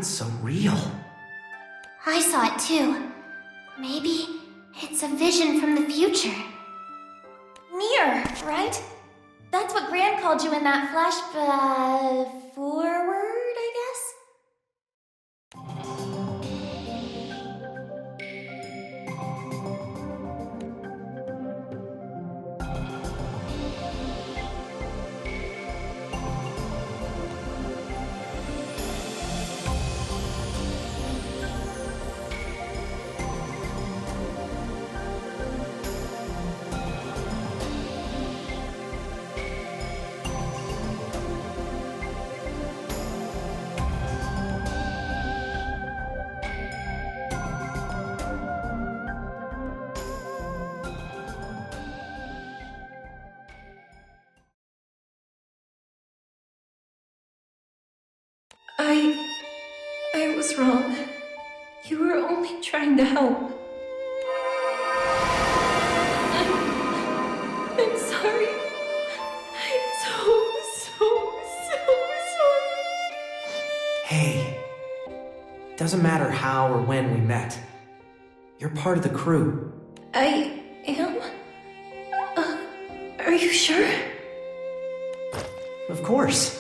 light's so real. I saw it too. Maybe it's a vision from the future. Near, right? That's what Gran called you in that flash, forward, I guess? I was wrong. You were only trying to help. I'm sorry. I'm so sorry. Hey, doesn't matter how or when we met. You're part of the crew. I am? Are you sure? Of course.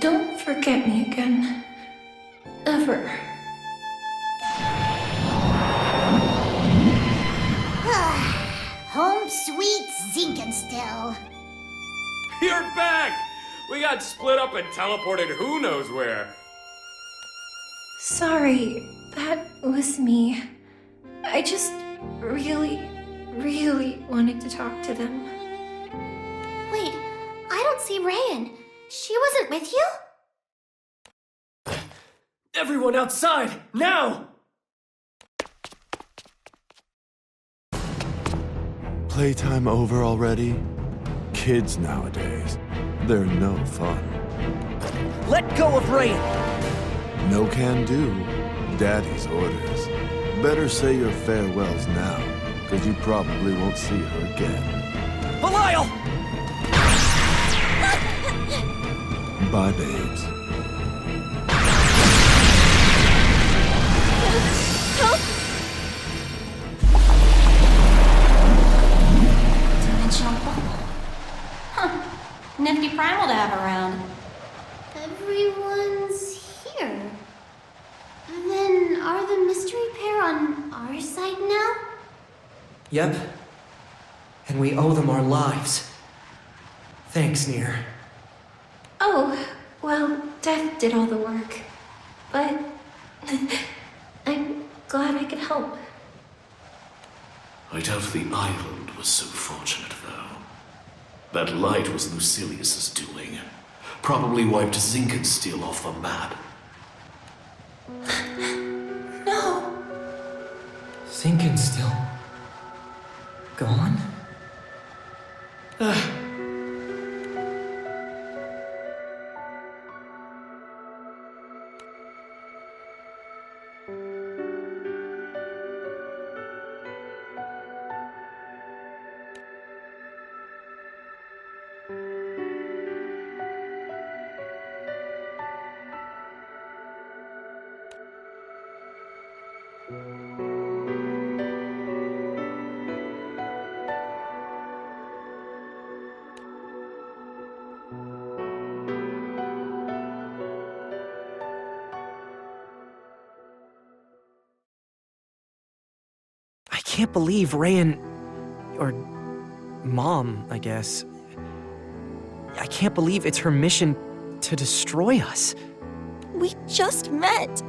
Don't forget me again. Ever. Home sweet Zinkenstill. You're back! We got split up and teleported who knows where. Sorry, that was me. I just really wanted to talk to them. Wait, I don't see Rayan. She wasn't with you? Everyone outside, now! Playtime over already? Kids nowadays, they're no fun. Let go of Rayan! No can do. Daddy's orders. Better say your farewells now, because you probably won't see her again. Belial! Bye, babes. Dimensional bubble. Huh. Nifty primal to have around. Everyone's here. Then are the mystery pair on our side now? Yep. And we owe them our lives. Thanks, Nier. Oh, well, Death did all the work. But I'm glad I could help. I doubt the island was so fortunate, though. That light was Lucilius's doing. Probably wiped Zinkenstill off the map. No! Zinkenstill gone? I can't believe Rayan... or... Mom, I guess. I can't believe it's her mission to destroy us. We just met,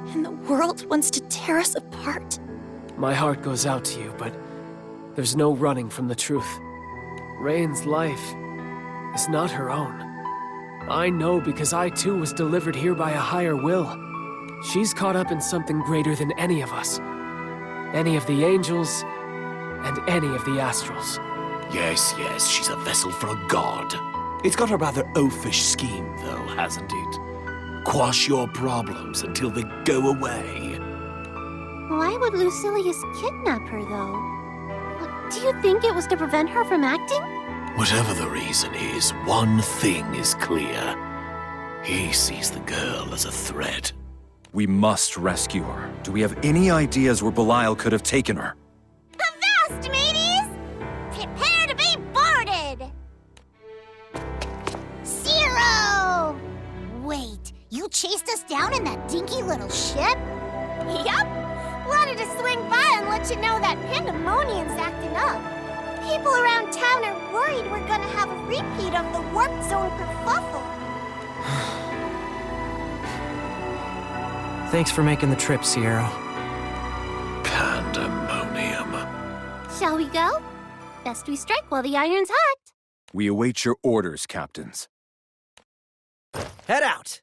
and the world wants to tear us apart. My heart goes out to you, but there's no running from the truth. Rayan's life is not her own. I know because I too was delivered here by a higher will. She's caught up in something greater than any of us. Any of the angels, and any of the astrals. Yes, she's a vessel for a god. It's got a rather oafish scheme, though, hasn't it? Quash your problems until they go away. Why would Lucilius kidnap her, though? Do you think it was to prevent her from acting? Whatever the reason is, one thing is clear. He sees the girl as a threat. We must rescue her. Do we have any ideas where Belial could have taken her? Avast, mateys! Prepare to be boarded! Zero! Wait, you chased us down in that dinky little ship? Yup! Wanted to swing by and let you know that Pandemonium's acting up. People around town are worried we're gonna have a repeat of the warp zone kerfuffle. Thanks for making the trip, Sierra. Pandemonium. Shall we go? Best we strike while the iron's hot. We await your orders, captains. Head out!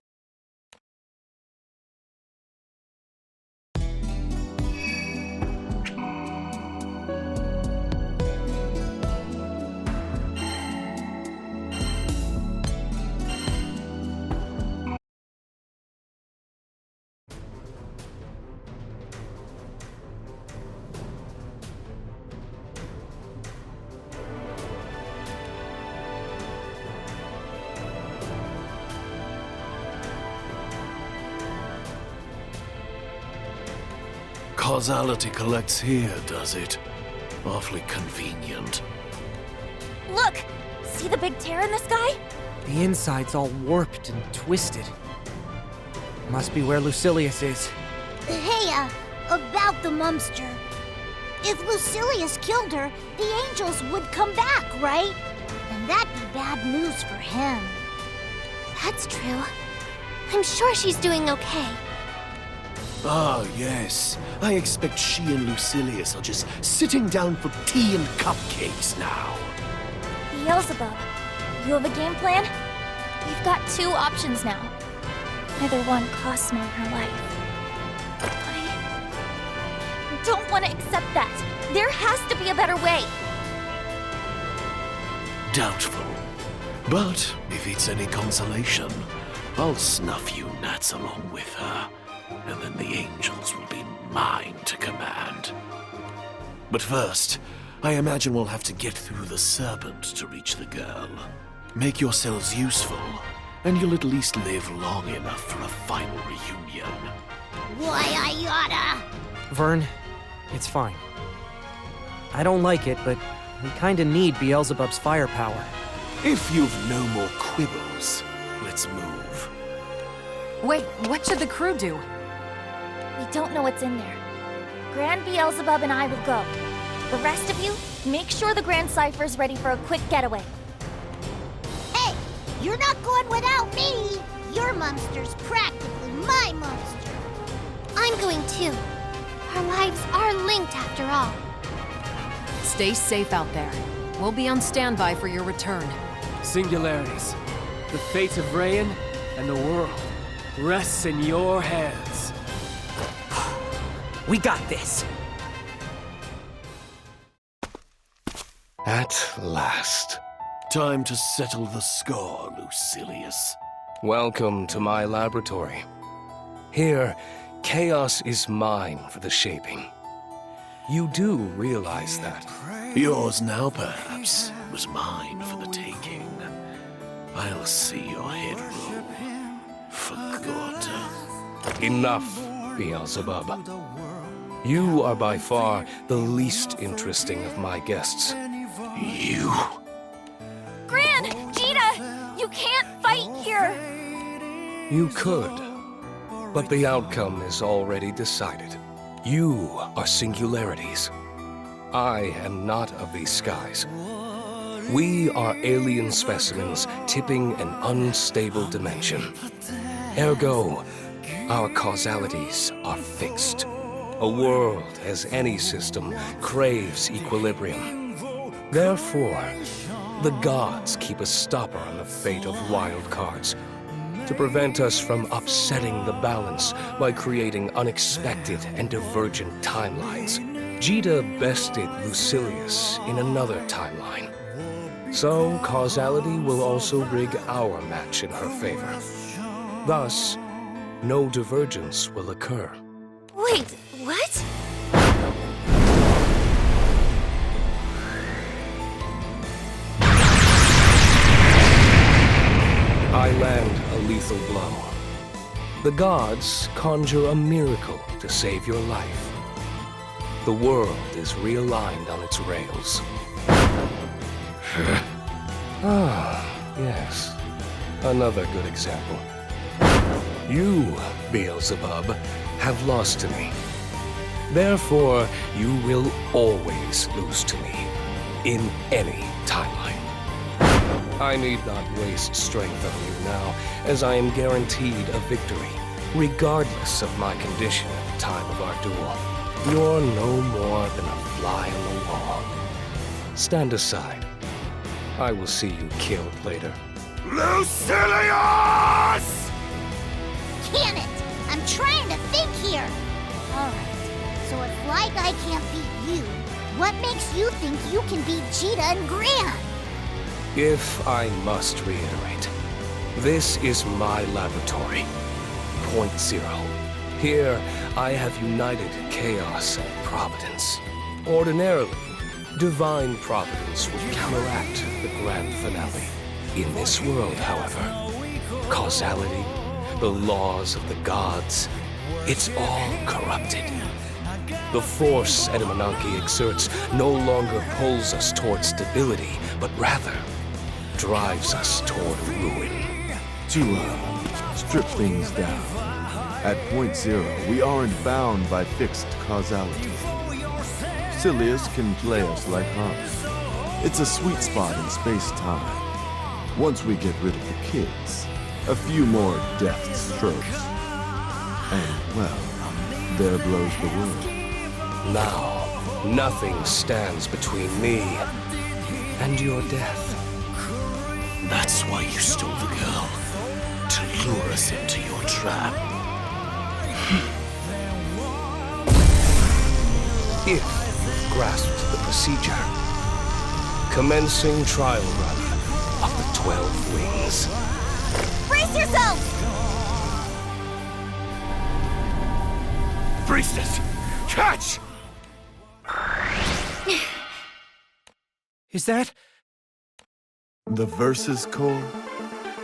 Causality collects here, does it? Awfully convenient. Look! See the big tear in the sky? The inside's all warped and twisted. Must be where Lucilius is. Hey, about the Mumster. If Lucilius killed her, the angels would come back, right? And that'd be bad news for him. That's true. I'm sure she's doing okay. Ah, yes. I expect she and Lucilius are just sitting down for tea and cupcakes now. Beelzebub, you have a game plan? You've got two options now. Either one costs Mom her life. I don't want to accept that. There has to be a better way. Doubtful. But if it's any consolation, I'll snuff you gnats along with her, and then the angels will be mine to command. But first, I imagine we'll have to get through the serpent to reach the girl. Make yourselves useful, and you'll at least live long enough for a final reunion. Why, I oughta... Vern, it's fine. I don't like it, but we kinda need Beelzebub's firepower. If you've no more quibbles, let's move. Wait, what should the crew do? We don't know what's in there. Grand Beelzebub and I will go. The rest of you, make sure the Grand Cypher's ready for a quick getaway. Hey, you're not going without me! Your Mumster's practically my Mumster. I'm going too. Our lives are linked after all. Stay safe out there. We'll be on standby for your return. Singularities. The fate of Rayan and the world rests in your hands. We got this! At last. Time to settle the score, Lucilius. Welcome to my laboratory. Here, chaos is mine for the shaping. You do realize that? Yours now, perhaps, was mine for the taking. I'll see your head roll. For good. Enough, Beelzebub. You are by far the least interesting of my guests. You? Gran! Jita! You can't fight here! You could, but the outcome is already decided. You are singularities. I am not of these skies. We are alien specimens tipping an unstable dimension. Ergo, our causalities are fixed. A world, as any system, craves equilibrium. Therefore, the gods keep a stopper on the fate of wild cards, to prevent us from upsetting the balance by creating unexpected and divergent timelines. Jita bested Lucilius in another timeline. So, causality will also rig our match in her favor. Thus, no divergence will occur. Wait, what? lethal blow. The gods conjure a miracle to save your life. The world is realigned on its rails. Yes. Another good example. You, Beelzebub, have lost to me. Therefore, you will always lose to me, in any timeline. I need not waste strength on you now, as I am guaranteed a victory, regardless of my condition at the time of our duel. You're no more than a fly on the wall. Stand aside. I will see you killed later. Lucilius! Can it! I'm trying to think here! Alright, so if like I can't beat you, what makes you think you can beat Cheetah and Gran? If I must reiterate, this is my laboratory. Point Zero. Here, I have united chaos and providence. Ordinarily, divine providence would counteract the grand finale. In this world, however, causality, the laws of the gods, it's all corrupted. The force Edamananki exerts no longer pulls us toward stability, but rather drives us toward ruin. To strip things down, at Point Zero, we aren't bound by fixed causality. Silius can play us like hogs. It's a sweet spot in space-time. Once we get rid of the kids, a few more death strokes, and, well, there blows the world. Now, nothing stands between me and your death. That's why you stole the girl. To lure us into your trap. If you've grasped the procedure, commencing trial run of the 12 Wings. Brace yourself! Priestess! Catch! Is that? The Versus Core?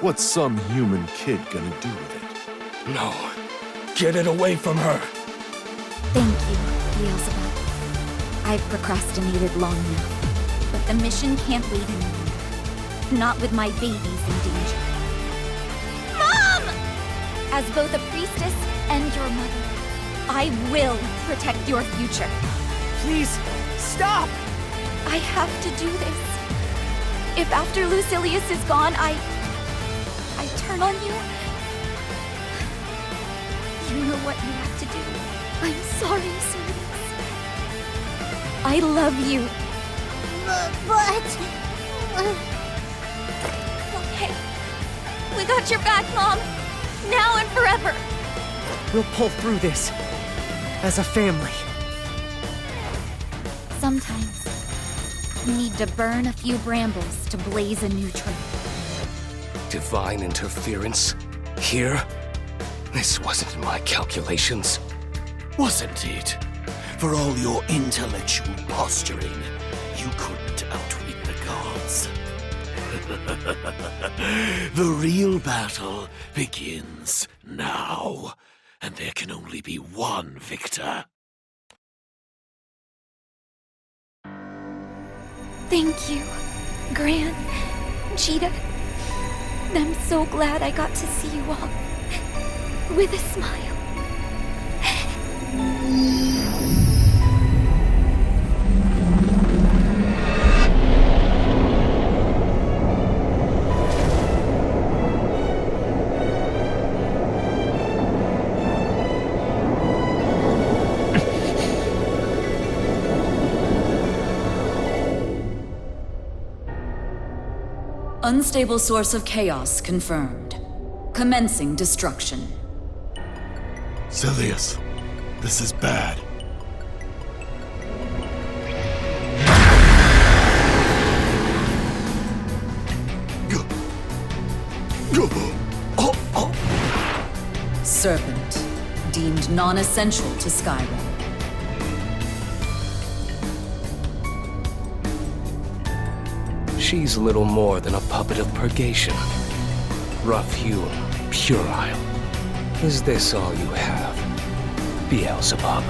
What's some human kid gonna do with it? No. Get it away from her! Thank you, Beelzebub. I've procrastinated long enough, but the mission can't wait any longer. Not with my babies in danger. Mom! As both a priestess and your mother, I will protect your future. Please, stop! I have to do this. If after Lucilius is gone, I turn on you, you know what you have to do. I'm sorry, Sirius. I love you. But... Okay. We got your back, Mom. Now and forever. We'll pull through this. As a family. Sometimes, you need to burn a few brambles to blaze a new trail. Divine interference? Here? This wasn't in my calculations. Wasn't it? For all your intellectual posturing, you couldn't outwit the gods. The real battle begins now, and there can only be one victor. Thank you, Gran, Cheetah. I'm so glad I got to see you all with a smile. Unstable source of chaos confirmed. Commencing destruction. Silius, this is bad. Serpent, deemed non-essential to Skyrim. She's little more than a puppet of purgation. Rough-hewn, puerile. Is this all you have, Beelzebub?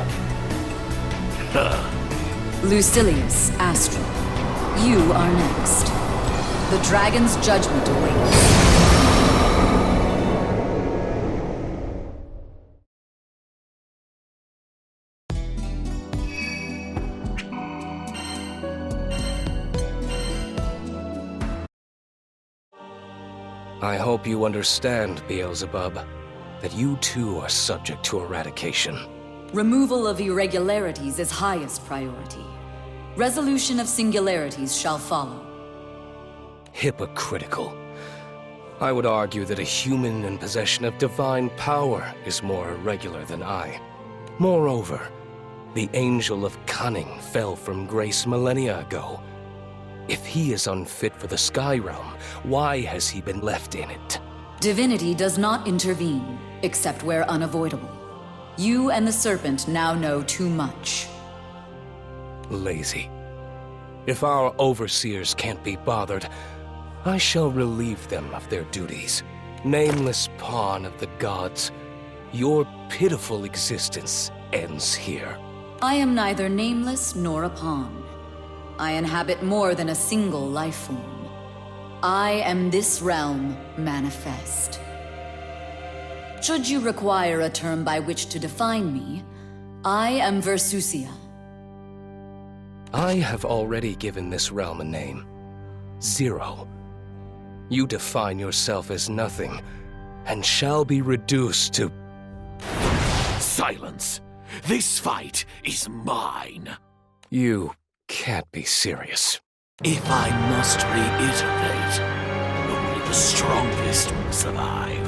Lucilius, Astral, you are next. The dragon's judgment awaits. I hope you understand, Beelzebub, that you too are subject to eradication. Removal of irregularities is highest priority. Resolution of singularities shall follow. Hypocritical. I would argue that a human in possession of divine power is more irregular than I. Moreover, the Angel of Cunning fell from grace millennia ago. If he is unfit for the Sky Realm, why has he been left in it? Divinity does not intervene, except where unavoidable. You and the Serpent now know too much. Lazy. If our overseers can't be bothered, I shall relieve them of their duties. Nameless pawn of the gods, your pitiful existence ends here. I am neither nameless nor a pawn. I inhabit more than a single life form. I am this realm manifest. Should you require a term by which to define me, I am Versusia. I have already given this realm a name. Zero. You define yourself as nothing, and shall be reduced to... Silence! This fight is mine! You can't be serious. If I must reiterate, only the strongest will survive.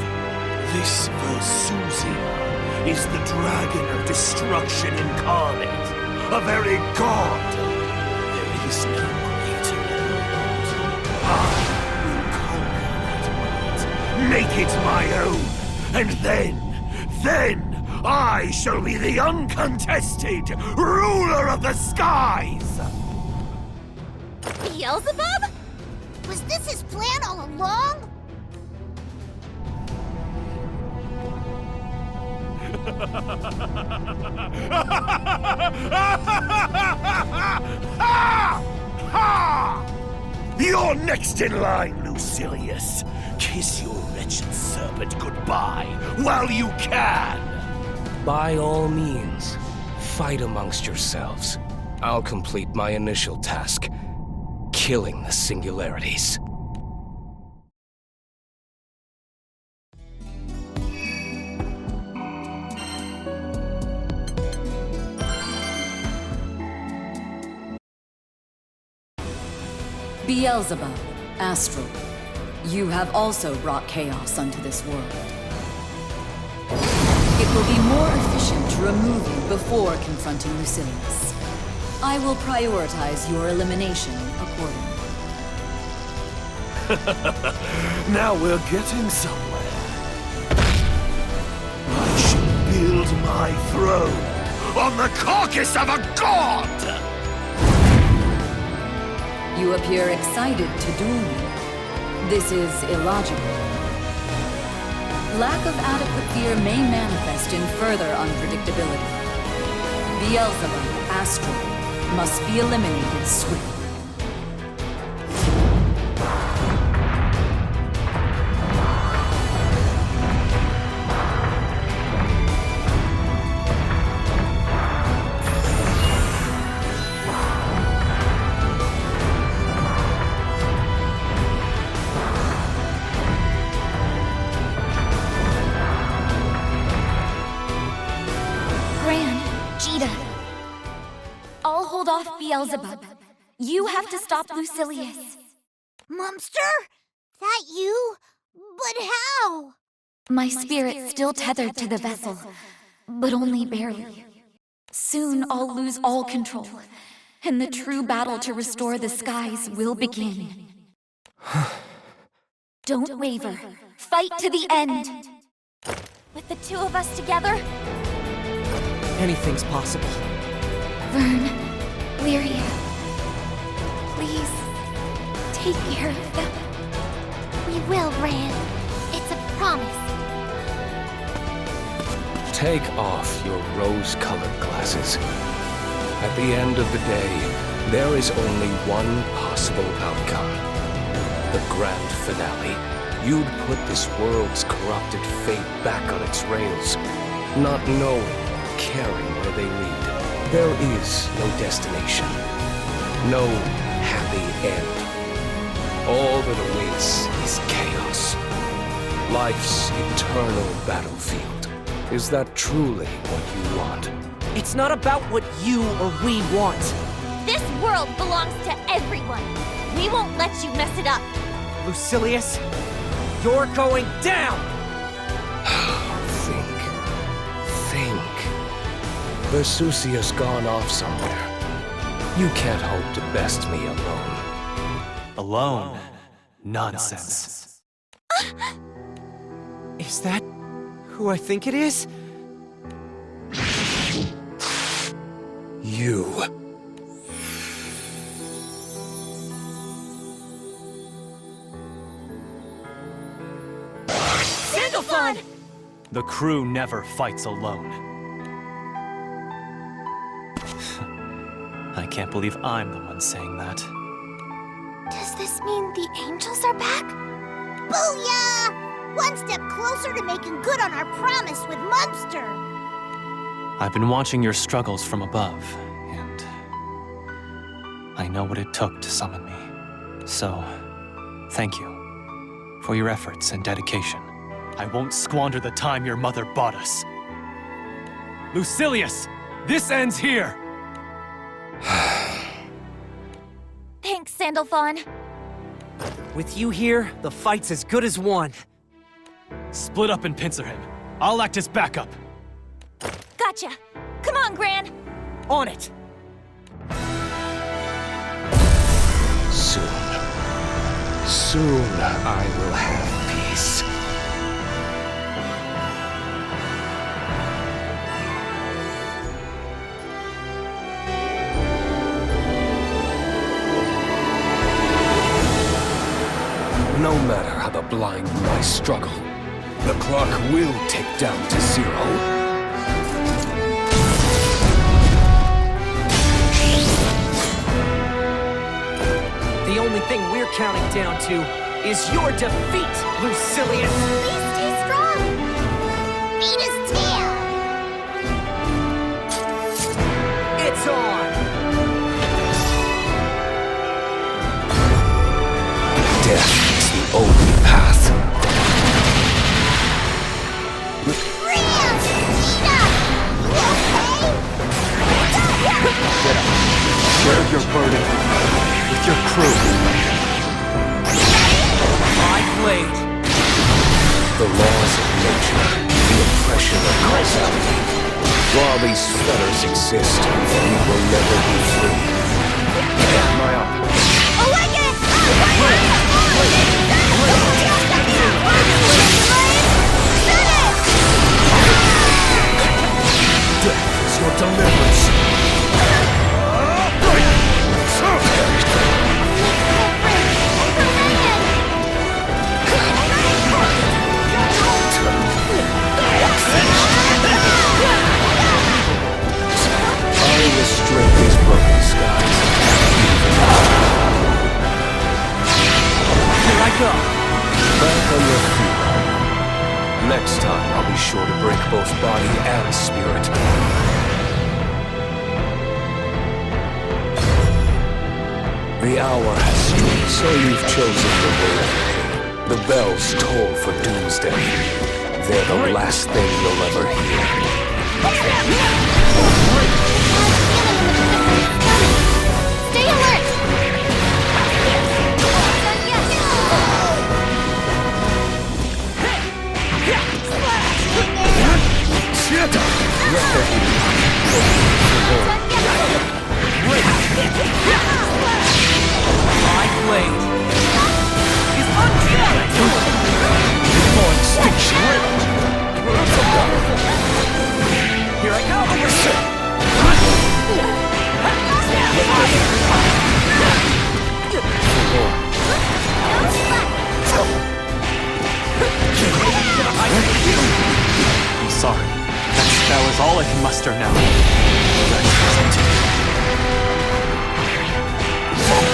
This Versusia is the dragon of destruction incarnate, a very god. There is no greater world. I will conquer that world, make it my own, and then I shall be the uncontested ruler of the skies! Beelzebub? Was this his plan all along? You're next in line, Lucilius. Kiss your wretched serpent goodbye while you can! By all means, fight amongst yourselves. I'll complete my initial task, killing the singularities. Beelzebub, Astral, you have also brought chaos unto this world. It will be more efficient to remove you before confronting Lucilius. I will prioritize your elimination accordingly. Now we're getting somewhere. I shall build my throne on the carcass of a god! You appear excited to duel me. This is illogical. Lack of adequate fear may manifest in further unpredictability. Beelzebub, Astral, must be eliminated swiftly. I'll hold off Beelzebub. You have to stop Lucilius. Monster? That you? But how? My spirit's still tethered to the vessel, but only barely. Soon I'll lose all control, and the true battle to restore the skies will begin. Don't waver. Fight to the end. With the two of us together, Anything's possible. Vern, Lyria, please take care of them. We will, Rand. It's a promise. Take off your rose-colored glasses. At the end of the day, there is only one possible outcome. The grand finale. You'd put this world's corrupted fate back on its rails, not knowing or caring where they lead. There is no destination, no happy end. All that awaits is chaos. Life's eternal battlefield. Is that truly what you want? It's not about what you or we want. This world belongs to everyone. We won't let you mess it up. Lucilius, you're going down! Think. Versusia's gone off somewhere. You can't hope to best me alone. Alone? Nonsense. Is that who I think it is? You. Sandalphon! The crew never fights alone. I can't believe I'm the one saying that. Does this mean the angels are back? Booyah! One step closer to making good on our promise with Munster! I've been watching your struggles from above, and I know what it took to summon me. So, thank you for your efforts and dedication. I won't squander the time your mother bought us. Lucilius, this ends here! Thanks, Sandalphon. With you here, the fight's as good as won. Split up and pincer him. I'll act as backup. Gotcha. Come on, Gran. On it. Soon I will have peace. No matter how the blind mice struggle, the clock will tick down to 0. The only thing we're counting down to is your defeat, Lucilius! Please stay strong! Beat his tail! It's on! Death is the only path. Ram! Tina! You okay? Get up. Share your burden with your crew. My blade! The laws of nature, the oppression of causality. While these fetters exist, we will never be free. My arm. Death is your deliverance. I restrain these broken skies. Here I go! Back on your feet. Next time, I'll be sure to break both body and spirit. The hour has struck, so you've chosen the way of pain. The bells toll for doomsday. They're the last thing you'll ever hear. Stay alert! My blade is unchallenged! For extinction! Here I go! lost her now. The rest is up to you.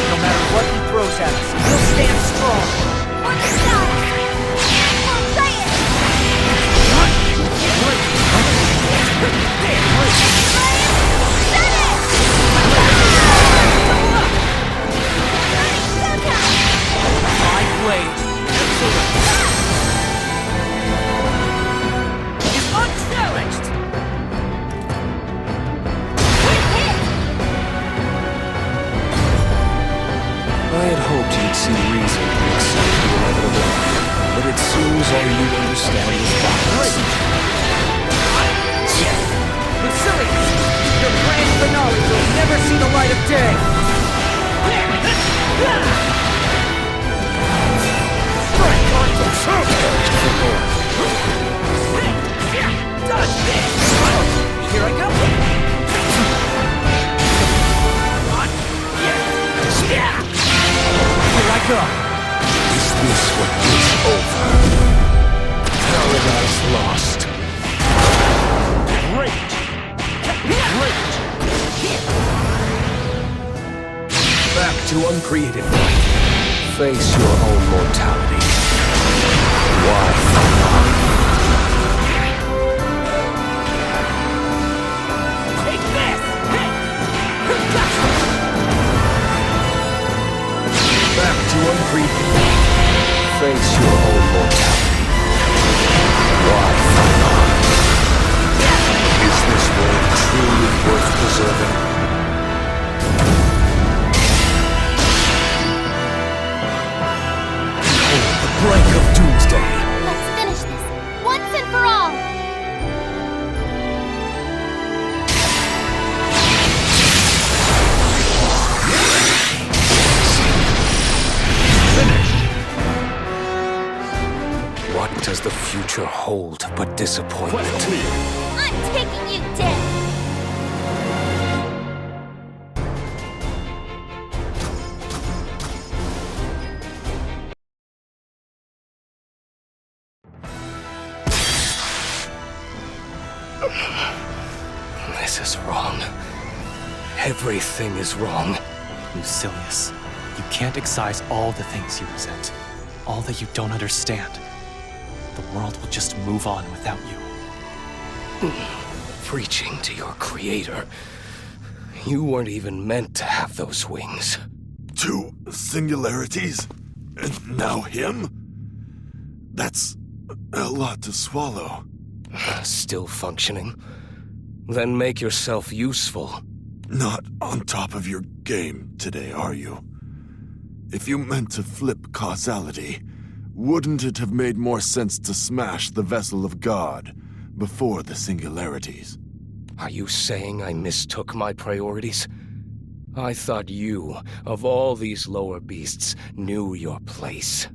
No matter what he throws at us, we'll stand strong. On your side! We'll play it! My blade is unchallenged! I had hoped you'd see reason to accept the inevitable, but it seems all you understand is violence. Lucilius, your grand finale will never see the light of day! Strike on the Dodge this! Here I go! Here I go! Is this what is over? Paradise lost. Rage! Back to uncreated light. Face your own mortality. Why fight on? Take this! Back to uncreated light. Face your own mortality. Why fight on? Is this world truly worth preserving? Brink of doomsday. Let's finish this, once and for all! What does the future hold but disappointment? I'm taking you down! This is wrong. Everything is wrong. Lucilius, you can't excise all the things you resent, all that you don't understand. The world will just move on without you. Preaching to your creator. You weren't even meant to have those wings. 2 singularities? And now him? That's a lot to swallow. Still functioning? Then make yourself useful. Not on top of your game today, are you? If you meant to flip causality, wouldn't it have made more sense to smash the vessel of God before the singularities? Are you saying I mistook my priorities? I thought you, of all these lower beasts, knew your place.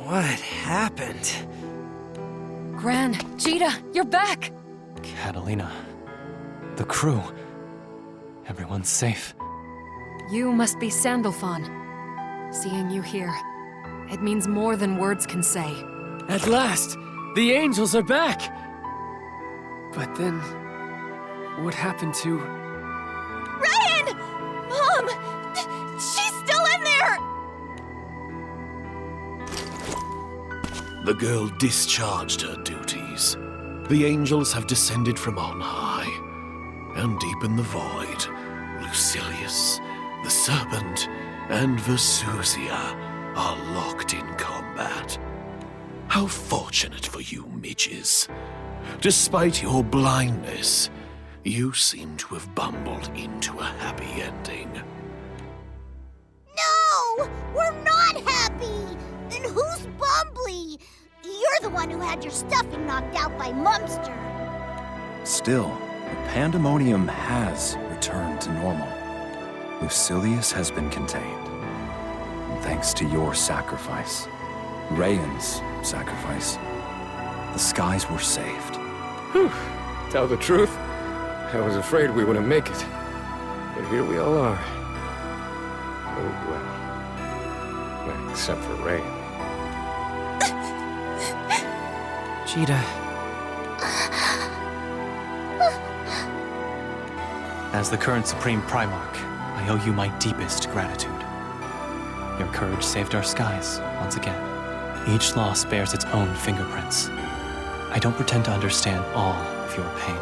What happened? Gran, Jita, you're back! Catalina, the crew, everyone's safe. You must be Sandalphon. Seeing you here, it means more than words can say. At last! The angels are back! But then, what happened to... Ryan! Mom! She's still in there! The girl discharged her duties. The angels have descended from on high, and deep in the void, Lucilius, the Serpent, and Vesusia are locked in combat. How fortunate for you, midges. Despite your blindness, you seem to have bumbled into a happy ending. No! We're not happy! Then who's Bumbly? You're the one who had your stuffing knocked out by Mumster. Still, the pandemonium has returned to normal. Lucilius has been contained. And thanks to your sacrifice, Rayan's sacrifice, the skies were saved. Whew. tell the truth, I was afraid we wouldn't make it. But here we all are. Oh, well. Except for Rain. Cheetah. As the current Supreme Primarch, I owe you my deepest gratitude. Your courage saved our skies, once again. Each loss bears its own fingerprints. I don't pretend to understand all of your pain,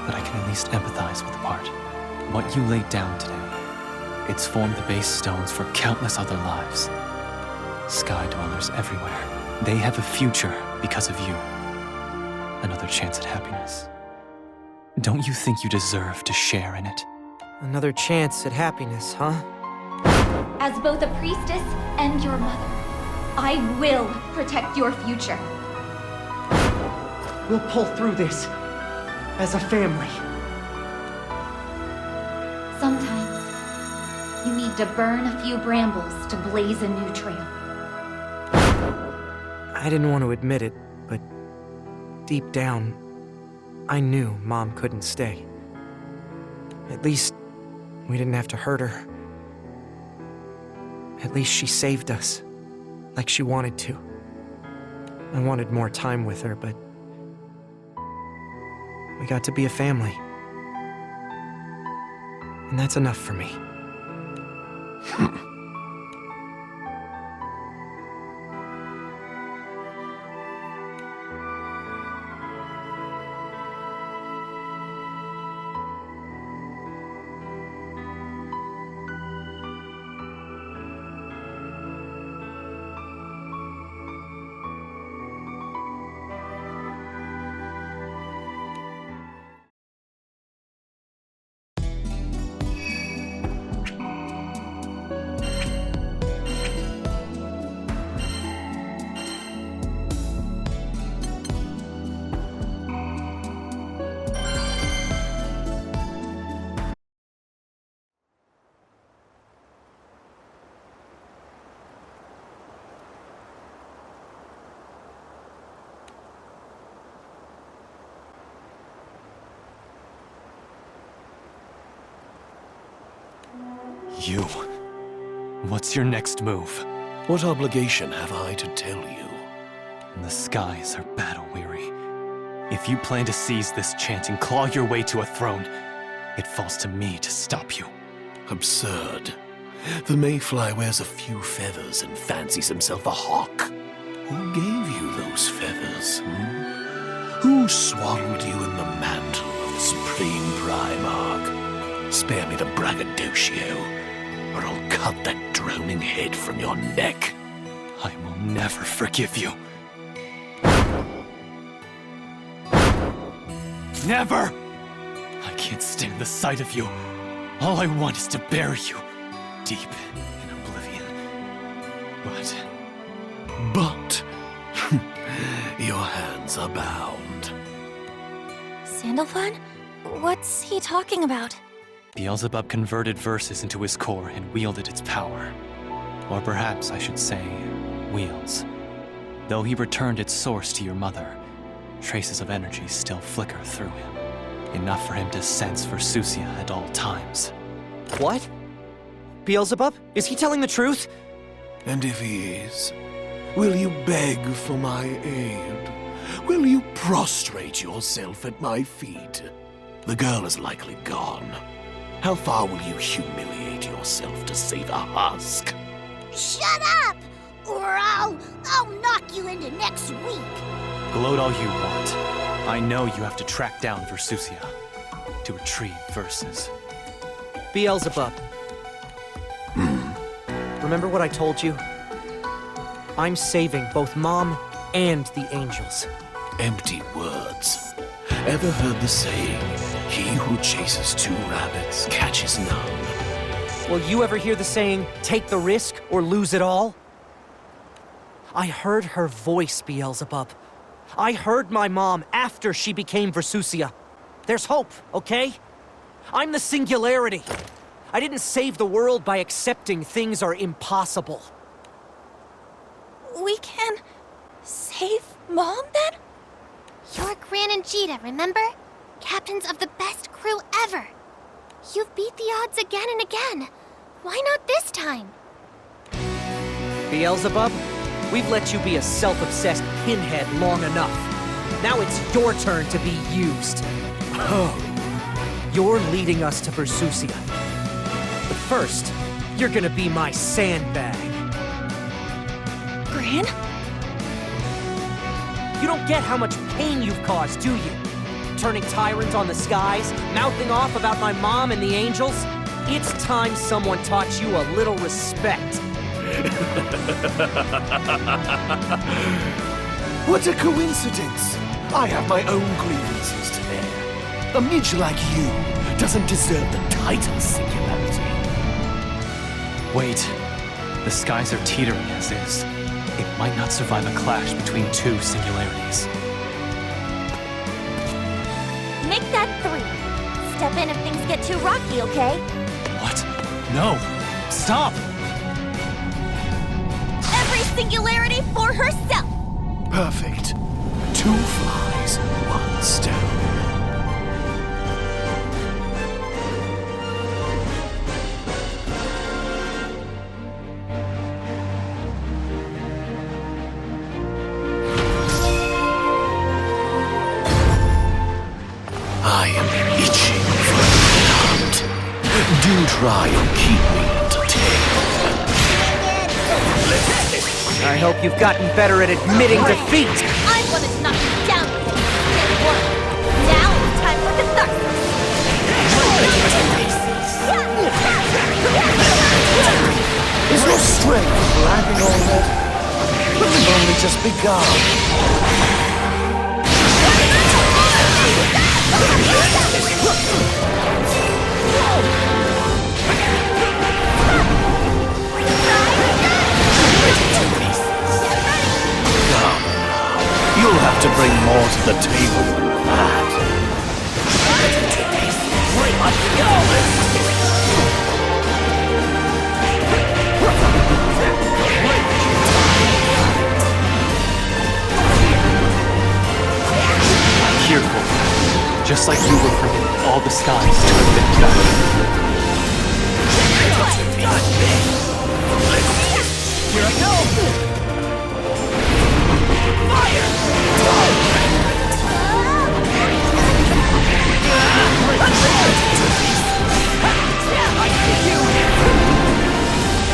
but I can at least empathize with a part. What you laid down today, it's formed the base stones for countless other lives. Sky dwellers everywhere. They have a future because of you. Another chance at happiness. Don't you think you deserve to share in it? Another chance at happiness, huh? As both a priestess and your mother, I will protect your future. We'll pull through this. As a family. Sometimes, you need to burn a few brambles to blaze a new trail. I didn't want to admit it, but deep down, I knew Mom couldn't stay. At least, we didn't have to hurt her. At least she saved us, like she wanted to. I wanted more time with her, but we got to be a family. And that's enough for me. You. What's your next move? What obligation have I to tell you? The skies are battle-weary. If you plan to seize this chance and claw your way to a throne, it falls to me to stop you. Absurd. The Mayfly wears a few feathers and fancies himself a hawk. Who gave you those feathers? Who swaddled you in the mantle of the Supreme Primarch? Spare me the braggadocio, or I'll cut that droning head from your neck. I will never forgive you. Never! I can't stand the sight of you. All I want is to bury you, deep in oblivion. But... your hands are bound. Sandalphon? What's he talking about? Beelzebub converted verses into his core and wielded its power. Or perhaps I should say, wields. Though he returned its source to your mother, traces of energy still flicker through him. Enough for him to sense Versusia at all times. What? Beelzebub? Is he telling the truth? And if he is, will you beg for my aid? Will you prostrate yourself at my feet? The girl is likely gone. How far will you humiliate yourself to save a husk? Shut up! Or I'll knock you into next week. Gloat all you want. I know you have to track down Versusia to retrieve verses. Beelzebub. Remember what I told you? I'm saving both Mom and the angels. Empty words. Ever heard the saying, he who chases two rabbits catches none? Will you ever hear the saying, take the risk or lose it all? I heard her voice, Beelzebub. I heard my mom after she became Versusia. There's hope, okay? I'm the singularity. I didn't save the world by accepting things are impossible. We can save Mom, then? You're Gran and Jita, remember? Captains of the best crew ever. You've beat the odds again and again. Why not this time? Beelzebub, we've let you be a self-obsessed pinhead long enough. Now it's your turn to be used. You're leading us to Versusia. But first, you're gonna be my sandbag. Gran? You don't get how much pain you've caused, do you? Turning tyrant on the skies, mouthing off about my mom and the angels? It's time someone taught you a little respect. What a coincidence! I have my own grievances to bear. A midge like you doesn't deserve the title Singularity. Wait. The skies are teetering as is. It might not survive a clash between two singularities. Make that 3. Step in if things get too rocky, okay? What? No! Stop! Every singularity for herself! Perfect. 2 flies, 1 stone. I am itching for a hunt. Do try and keep me entertained. I hope you've gotten better at admitting defeat. I'm gonna knock you down with it. One. Now it's time for catharsis. Is your strength lacking already? But we've only just begun. You'll have to bring more to the table than that. I'm here for you. Just like you were for me, all the skies turn them back. Here I go!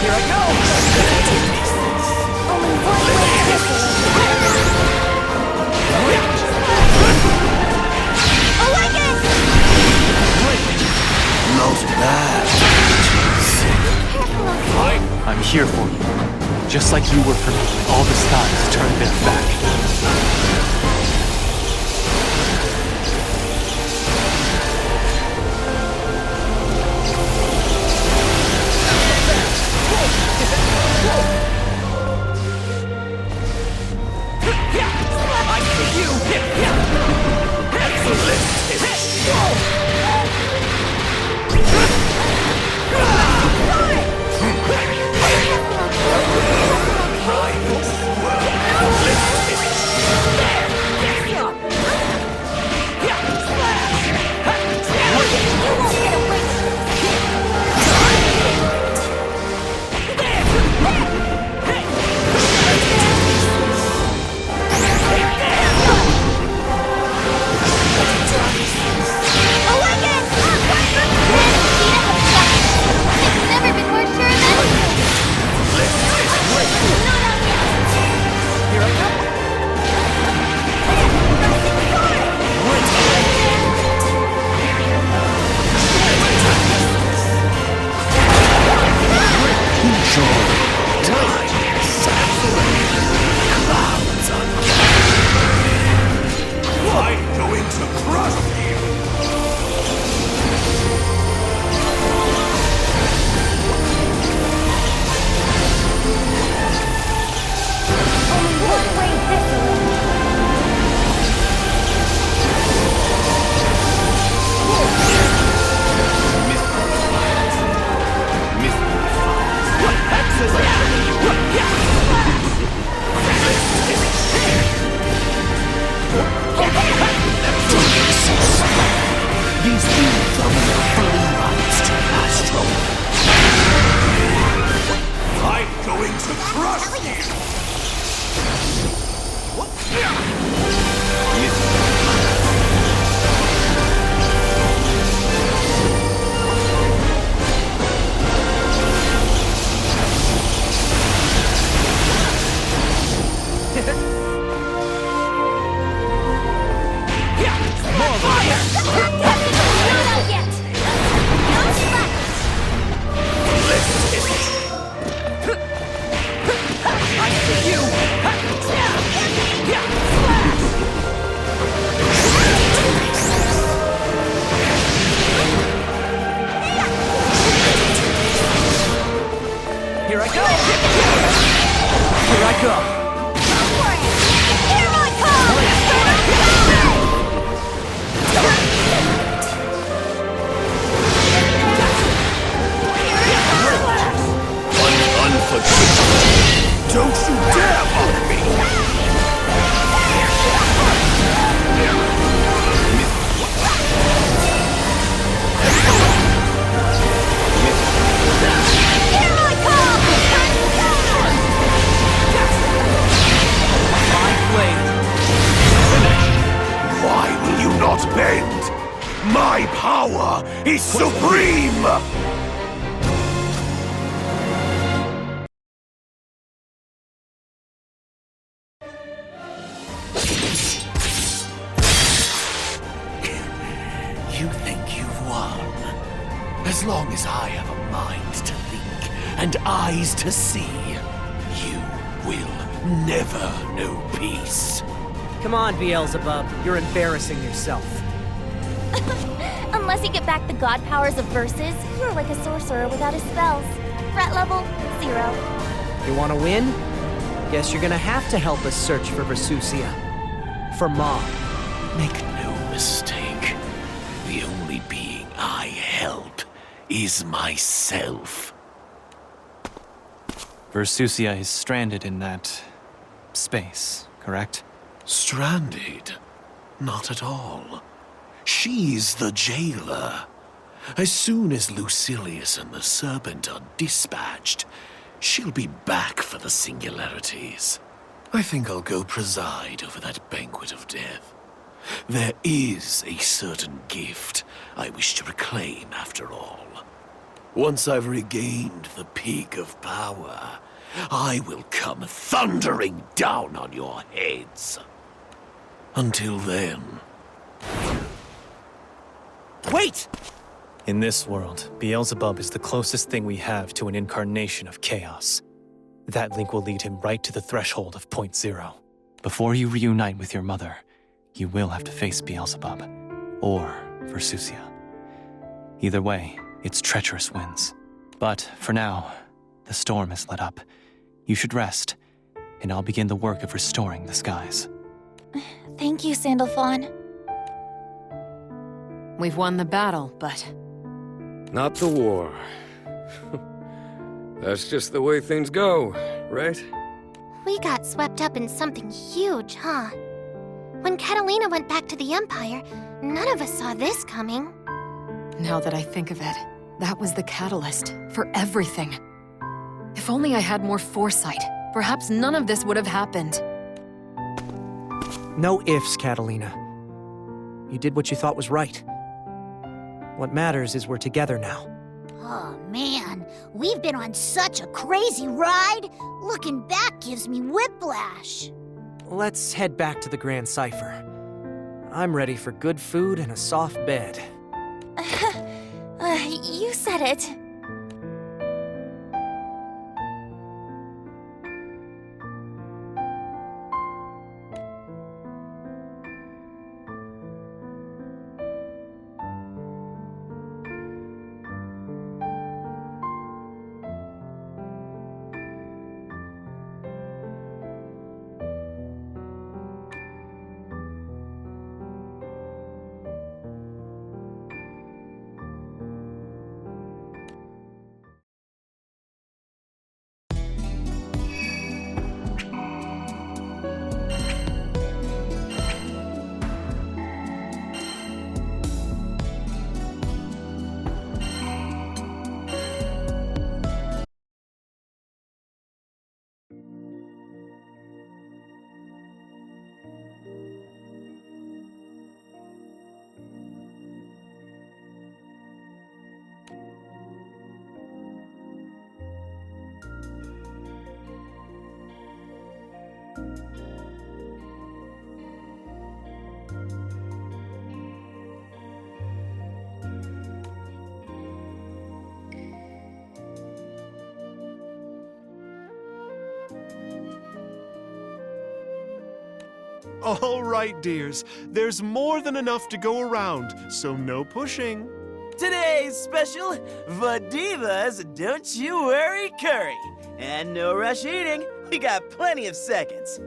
Here I go! Only one way to this. I like it! Not bad. I'm here for you. Just like you were for me, all the skies turned their back. Axes will fully rise to Astral. I'm going to crush you! Here I go! Here I go! Here I come! Unforgivable! Don't you dare mock me! Here I come! My blade! Why will you not bend? My power is supreme! You think you've won? As long as I have a mind to think and eyes to see, you will never know peace. Come on, Beelzebub. You're embarrassing yourself. Unless you get back the god powers of verses, you're like a sorcerer without his spells. Threat level, 0. You want to win? Guess you're gonna have to help us search for Versusia. For Mom. Make no mistake. The only being I help is myself. Versusia is stranded in that space, correct? Stranded? Not at all. She's the jailer. As soon as Lucilius and the Serpent are dispatched, she'll be back for the singularities. I think I'll go preside over that banquet of death. There is a certain gift I wish to reclaim after all. Once I've regained the peak of power, I will come thundering down on your heads. Until then... Wait! In this world, Beelzebub is the closest thing we have to an incarnation of chaos. That link will lead him right to the threshold of Point Zero. Before you reunite with your mother, you will have to face Beelzebub, or Versusia. Either way, its treacherous winds. But for now, the storm has let up. You should rest, and I'll begin the work of restoring the skies. Thank you, Sandalphon. We've won the battle, but... Not the war. That's just the way things go, right? We got swept up in something huge, huh? When Catalina went back to the Empire, none of us saw this coming. Now that I think of it, that was the catalyst for everything. If only I had more foresight, perhaps none of this would have happened. No ifs, Catalina. You did what you thought was right. What matters is we're together now. Oh man, we've been on such a crazy ride. Looking back gives me whiplash. Let's head back to the Grand Cipher. I'm ready for good food and a soft bed. You said it. All right, dears. There's more than enough to go around, so no pushing. Today's special, Vadivas Don't You Worry Curry. And no rush eating. We got plenty of seconds.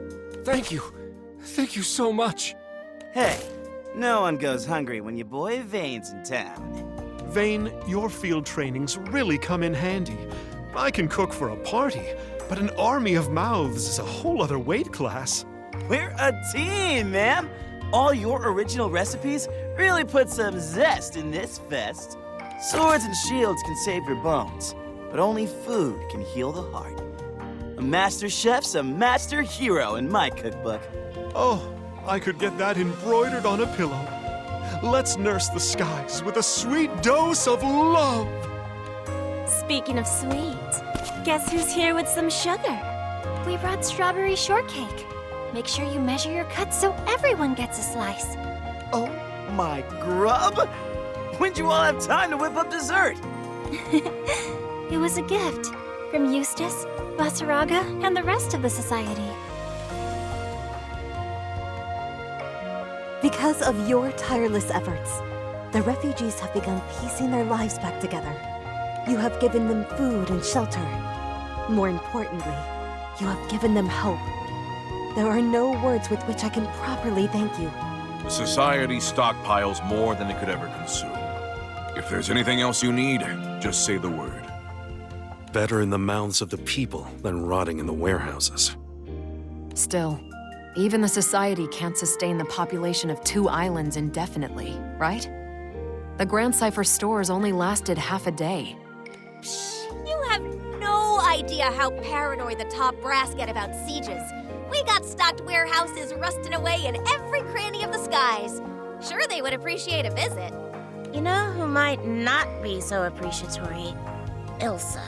Thank you. Thank you so much. Hey, no one goes hungry when your boy Vane's in town. Vane, your field trainings really come in handy. I can cook for a party, but an army of mouths is a whole other weight class. We're a team, man. All your original recipes really put some zest in this fest. Swords and shields can save your bones, but only food can heal the heart. A master chef's a master hero in my cookbook. Oh, I could get that embroidered on a pillow. Let's nurse the skies with a sweet dose of love. Speaking of sweet, guess who's here with some sugar? We brought strawberry shortcake. Make sure you measure your cuts so everyone gets a slice. Oh my grub! When'd you all have time to whip up dessert? It was a gift from Eustace, Basaraga, and the rest of the society. Because of your tireless efforts, the refugees have begun piecing their lives back together. You have given them food and shelter. More importantly, you have given them hope. There are no words with which I can properly thank you. The Society stockpiles more than it could ever consume. If there's anything else you need, just say the word. Better in the mouths of the people than rotting in the warehouses. Still, even the Society can't sustain the population of 2 islands indefinitely, right? The Grand Cipher stores only lasted half a day. You have no idea how paranoid the top brass get about sieges. We got stocked warehouses rusting away in every cranny of the skies. Sure, they would appreciate a visit. You know who might not be so appreciatory? Ilsa.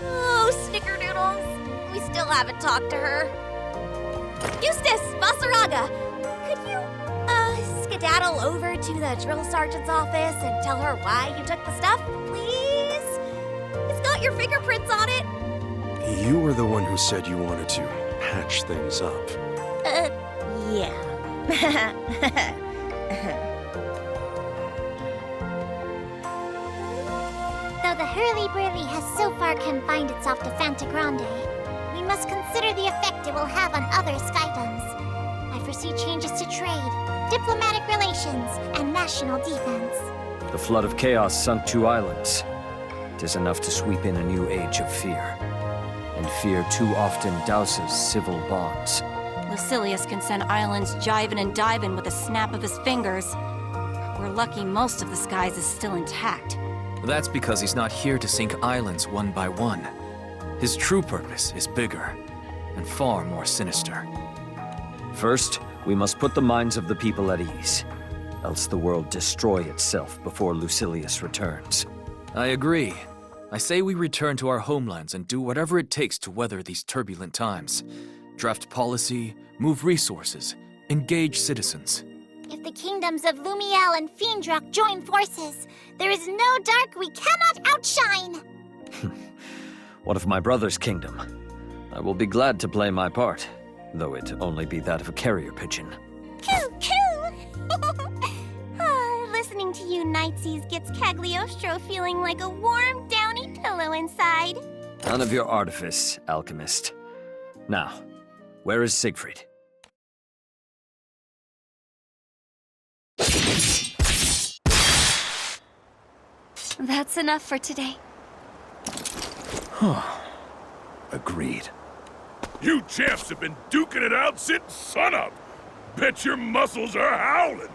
Oh, snickerdoodles. We still haven't talked to her. Eustace, Basaraga, could you, skedaddle over to the drill sergeant's office and tell her why you took the stuff, please? It's got your fingerprints on it. You were the one who said you wanted to patch things up. Yeah. Though the hurly-burly has so far confined itself to Fanta Grande, we must consider the effect it will have on other skydoms. I foresee changes to trade, diplomatic relations, and national defense. The flood of chaos sunk 2 islands. It is enough to sweep in a new age of fear. And fear too often douses civil bonds. Lucilius can send islands jiving and diving with a snap of his fingers. We're lucky most of the skies is still intact. That's because he's not here to sink islands one by one. His true purpose is bigger and far more sinister. First, we must put the minds of the people at ease, else the world destroy itself before Lucilius returns. I agree. I say we return to our homelands and do whatever it takes to weather these turbulent times. Draft policy, move resources, engage citizens. If the kingdoms of Lumiel and Fiendruck join forces, there is no dark we cannot outshine! What of my brother's kingdom? I will be glad to play my part, though it only be that of a carrier pigeon. Coo, coo! Listening to you Nightsies gets Cagliostro feeling like a warm, downy pillow inside. None of your artifice, alchemist. Now, where is Siegfried? That's enough for today. Agreed. You champs have been duking it out since sunup. Bet your muscles are howling.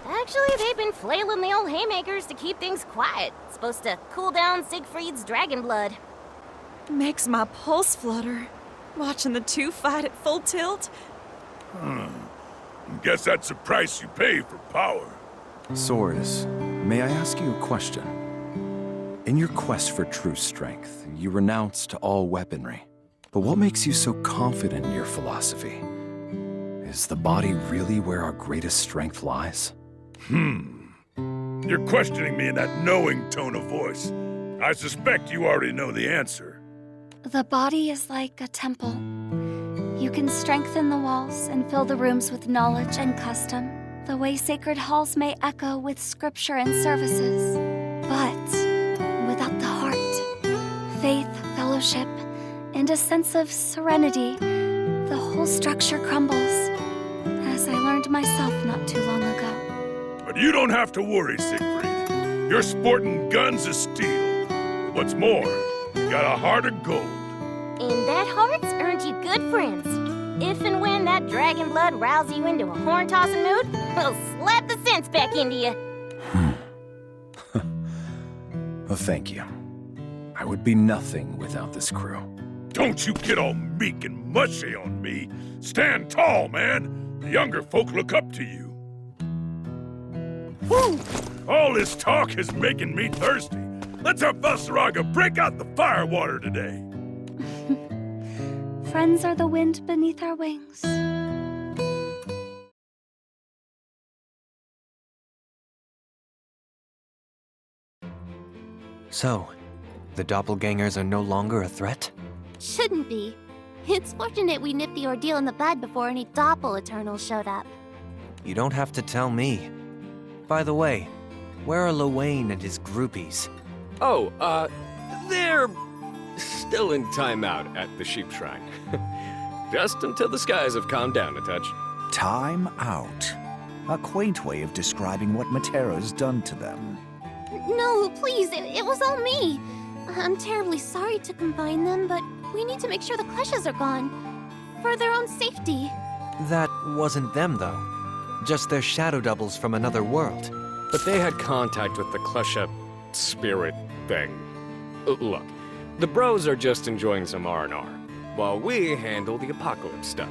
Actually, they've been flailing the old haymakers to keep things quiet. It's supposed to cool down Siegfried's dragon blood. Makes my pulse flutter. Watching the 2 fight at full tilt. Guess that's the price you pay for power. Soris, may I ask you a question? In your quest for true strength, you renounced all weaponry. But what makes you so confident in your philosophy? Is the body really where our greatest strength lies? You're questioning me in that knowing tone of voice. I suspect you already know the answer. The body is like a temple. You can strengthen the walls and fill the rooms with knowledge and custom, the way sacred halls may echo with scripture and services. But without the heart, faith, fellowship, and a sense of serenity, the whole structure crumbles, as I learned myself not too long ago. But you don't have to worry, Siegfried. You're sporting guns of steel. What's more, you got a heart of gold. And that heart's earned you good friends. If and when that dragon blood rouses you into a horn-tossing mood, we'll slap the sense back into you. Well, thank you. I would be nothing without this crew. Don't you get all meek and mushy on me. Stand tall, man. The younger folk look up to you. Whew! All this talk is making me thirsty. Let's have Vasaraga break out the firewater today. Friends are the wind beneath our wings. So, the doppelgangers are no longer a threat? Shouldn't be. It's fortunate we nipped the ordeal in the bud before any Doppel Eternals showed up. You don't have to tell me. By the way, where are Luane and his groupies? Oh, they're still in timeout at the Sheep Shrine. Just until the skies have calmed down a touch. Time out. A quaint way of describing what Matero's done to them. No, please, it was all me. I'm terribly sorry to combine them, but we need to make sure the Kleshas are gone. For their own safety. That wasn't them, though. Just their shadow doubles from another world. But they had contact with the Klesha spirit thing. Look, the bros are just enjoying some R&R, while we handle the apocalypse stuff.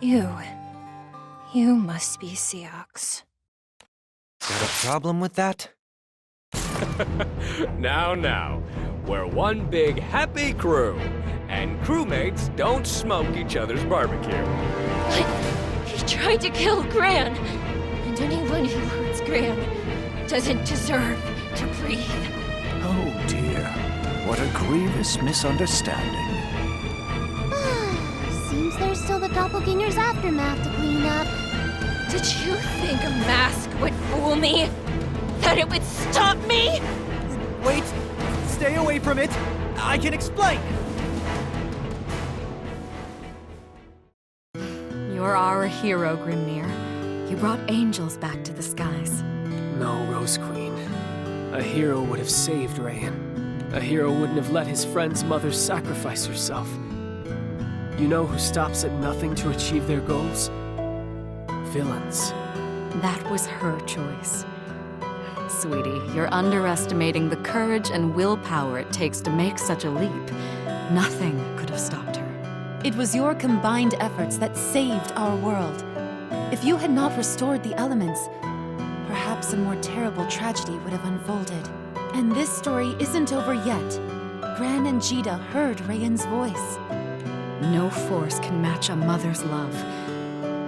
You must be Seox. Got a problem with that? Now, we're one big happy crew, and crewmates don't smoke each other's barbecue. He tried to kill Gran, and anyone who hurts Gran doesn't deserve to breathe. Oh dear, what a grievous misunderstanding. Seems there's still the Doppelganger's aftermath to clean up. Did you think a mask would fool me? That it would stop me? Wait! Stay away from it! I can explain! You're our hero, Grimnir. You brought angels back to the skies. No, Rose Queen. A hero would have saved Rayan. A hero wouldn't have let his friend's mother sacrifice herself. You know who stops at nothing to achieve their goals? Villains. That was her choice. Sweetie, you're underestimating the courage and willpower it takes to make such a leap. Nothing could have stopped her. It was your combined efforts that saved our world. If you had not restored the elements, perhaps a more terrible tragedy would have unfolded. And this story isn't over yet. Gran and Jita heard Rayan's voice. No force can match a mother's love.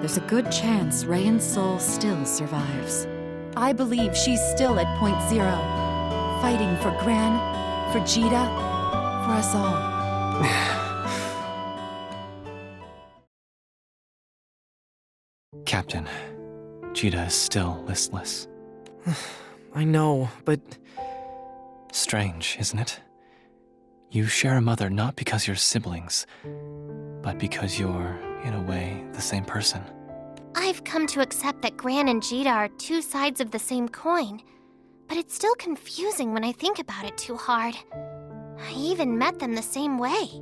There's a good chance Rayan's soul still survives. I believe she's still at point zero, fighting for Gran, for Jita, for us all. Captain, Jita is still listless. I know, but... Strange, isn't it? You share a mother not because you're siblings, but because you're, in a way, the same person. I've come to accept that Gran and Jita are two sides of the same coin, but it's still confusing when I think about it too hard. I even met them the same way.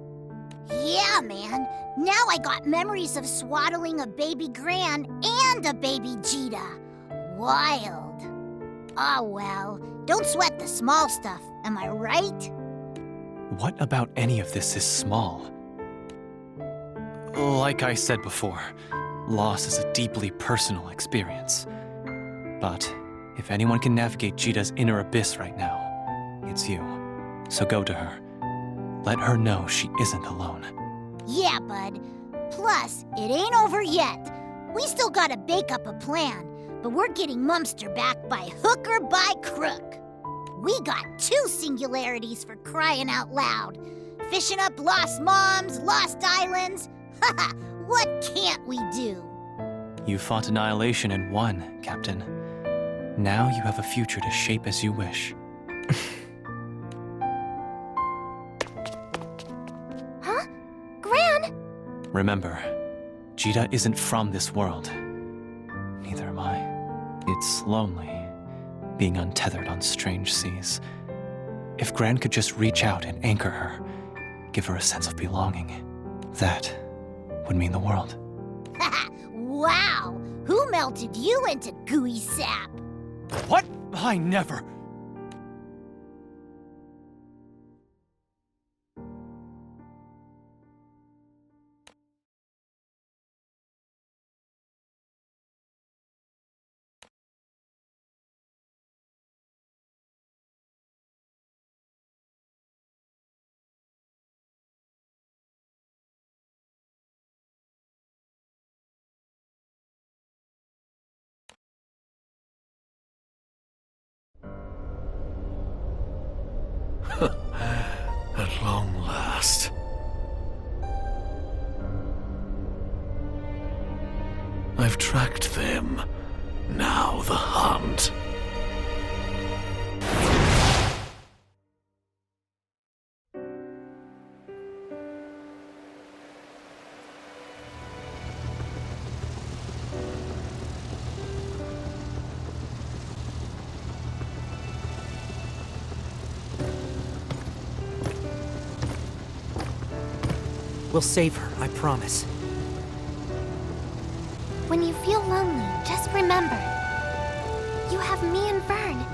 Yeah, man. Now I got memories of swaddling a baby Gran and a baby Jita. Wild. Ah, well. Don't sweat the small stuff, am I right? What about any of this is small? Like I said before, loss is a deeply personal experience. But if anyone can navigate Jita's inner abyss right now, it's you. So go to her. Let her know she isn't alone. Yeah, bud. Plus, it ain't over yet. We still gotta bake up a plan, but we're getting Mumster back by hook or by crook. We got 2 singularities for crying out loud. Fishing up lost moms, lost islands. Haha, what can't we do? You fought annihilation and won, Captain. Now you have a future to shape as you wish. Huh? Gran? Remember, Jita isn't from this world. Neither am I. It's lonely, being untethered on strange seas. If Gran could just reach out and anchor her, give her a sense of belonging, that would mean the world. Wow! Who melted you into gooey sap? What? I never. At long last. I've tracked them. Now the hunt. We'll save her, I promise. When you feel lonely, just remember. You have me and Vern,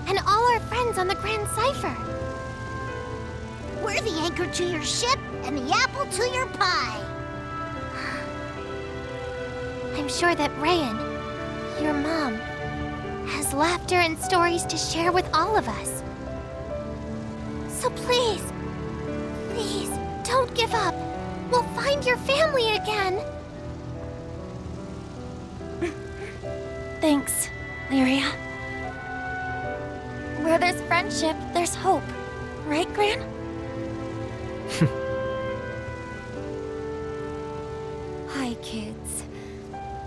and all our friends on the Grand Cipher. We're the anchor to your ship and the apple to your pie. I'm sure that Rayan, your mom, has laughter and stories to share with all of us. So please, please, don't give up. We'll find your family again. Thanks, Lyria. Where there's friendship, there's hope. Right, Gran? Hi, kids.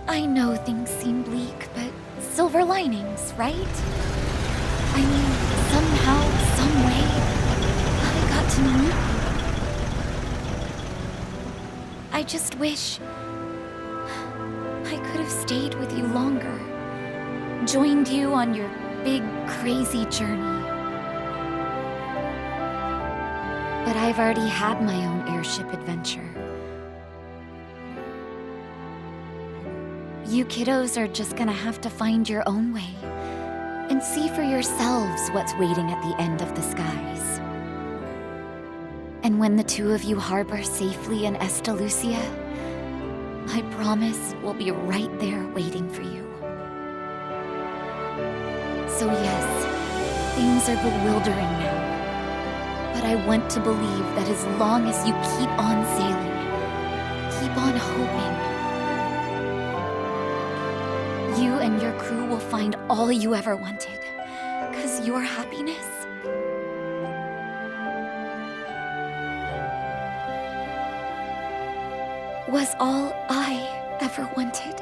I know things seem bleak, but silver linings, right? I mean, somehow, some way, I got to meet you. I just wish I could have stayed with you longer. Joined you on your big, crazy journey. But I've already had my own airship adventure. You kiddos are just gonna have to find your own way and see for yourselves what's waiting at the end of the skies. And when the 2 of you harbor safely in Estalucia, I promise we'll be right there waiting for you. So yes, things are bewildering now. But I want to believe that as long as you keep on sailing, keep on hoping, you and your crew will find all you ever wanted. 'Cause your happiness was all I ever wanted.